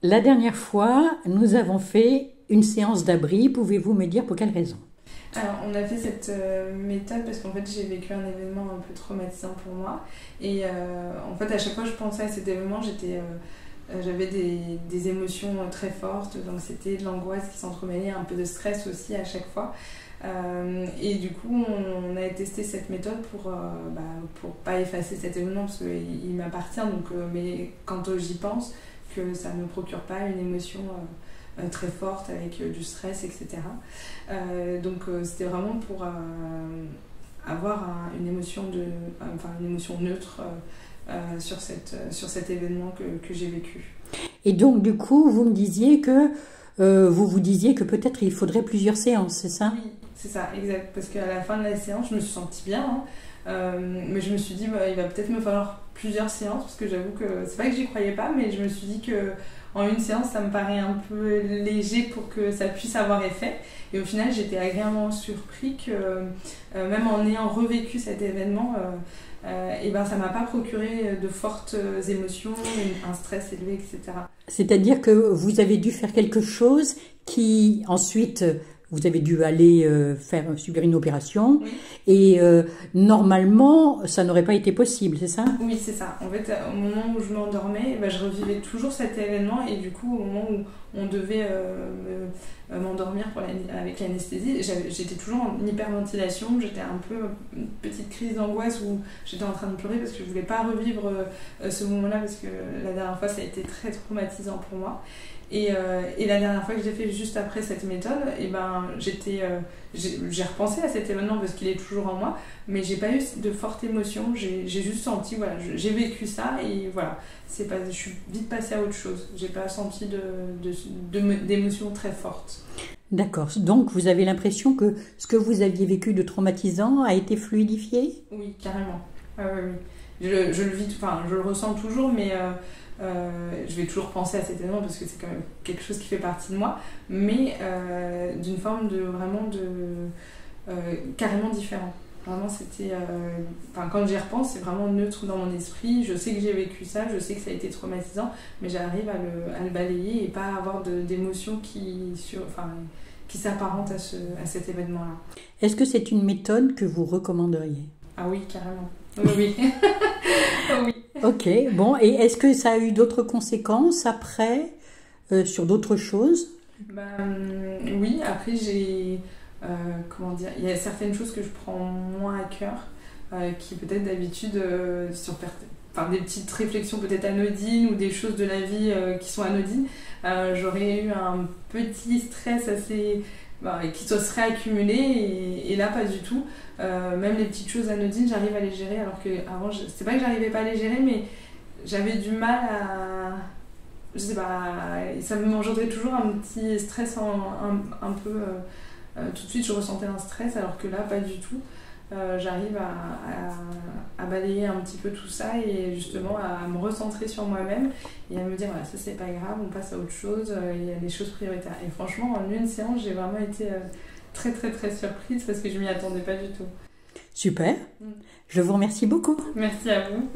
La dernière fois, nous avons fait une séance d'abri. Pouvez-vous me dire pour quelle raison? Alors, on a fait cette méthode parce qu'en fait, j'ai vécu un événement un peu traumatisant pour moi. Et en fait, à chaque fois que je pensais à cet événement, j'avais des émotions très fortes. Donc, c'était de l'angoisse qui s'entremêlait, un peu de stress aussi à chaque fois. Et du coup, on a testé cette méthode pour pas effacer cet événement parce qu'il m'appartient. Mais quand j'y pense, que ça ne me procure pas une émotion très forte avec du stress, etc. C'était vraiment pour avoir une émotion une émotion neutre sur cet événement que j'ai vécu. Et donc, du coup, vous me disiez que vous disiez que peut-être il faudrait plusieurs séances, c'est ça? Oui, c'est ça, exact. Parce qu'à la fin de la séance, je me suis sentie bien, hein. Mais je me suis dit, il va peut-être me falloir plusieurs séances, parce que j'avoue que c'est pas que j'y croyais pas, mais je me suis dit que en une séance, ça me paraît un peu léger pour que ça puisse avoir effet. Et au final, j'étais agréablement surpris que même en ayant revécu cet événement, ça m'a pas procuré de fortes émotions, un stress élevé, etc. C'est-à-dire que vous avez dû faire quelque chose qui ensuite vous avez dû aller subir une opération Oui. et normalement ça n'aurait pas été possible, c'est ça? Oui, c'est ça. En fait, au moment où je m'endormais, je revivais toujours cet événement et du coup, au moment où on devait m'endormir avec l'anesthésie, j'étais toujours en hyperventilation, j'étais un peu une petite crise d'angoisse où j'étais en train de pleurer parce que je voulais pas revivre ce moment-là parce que la dernière fois, ça a été très traumatisant pour moi. Et la dernière fois que j'ai fait juste après cette méthode, j'ai repensé à cet événement parce qu'il est toujours en moi, mais j'ai pas eu de forte émotion. J'ai juste senti, voilà, j'ai vécu ça et voilà, je suis vite passée à autre chose. J'ai pas senti d'émotion très forte. D'accord. Donc vous avez l'impression que ce que vous aviez vécu de traumatisant a été fluidifié? Oui, carrément. Oui. Je le vis, je le ressens toujours, mais je vais toujours penser à cet événement parce que c'est quand même quelque chose qui fait partie de moi, mais d'une forme carrément différent. Vraiment, c'était. Quand j'y repense, c'est vraiment neutre dans mon esprit. Je sais que j'ai vécu ça, je sais que ça a été traumatisant, mais j'arrive à le balayer et pas avoir d'émotions qui s'apparentent à cet événement-là. Est-ce que c'est une méthode que vous recommanderiez? Ah oui, carrément. Oui. Oui. Ok, bon, et est-ce que ça a eu d'autres conséquences après sur d'autres choses? Oui, après comment dire, il y a certaines choses que je prends moins à cœur, qui peut-être d'habitude des petites réflexions peut-être anodines ou des choses de la vie qui sont anodines, j'aurais eu un petit stress assez qui se serait accumulé et là pas du tout. Même les petites choses anodines, j'arrive à les gérer alors que avant, c'est pas que j'arrivais pas à les gérer, mais j'avais du mal à, je sais pas, ça m'engendrait toujours un petit stress un peu. Tout de suite, je ressentais un stress alors que là, pas du tout. J'arrive à balayer un petit peu tout ça et justement à me recentrer sur moi-même et à me dire voilà, ça c'est pas grave, on passe à autre chose, il y a des choses prioritaires. Et franchement, en une séance, j'ai vraiment été très très très surprise parce que je m'y attendais pas du tout. Super, je vous remercie beaucoup. Merci à vous.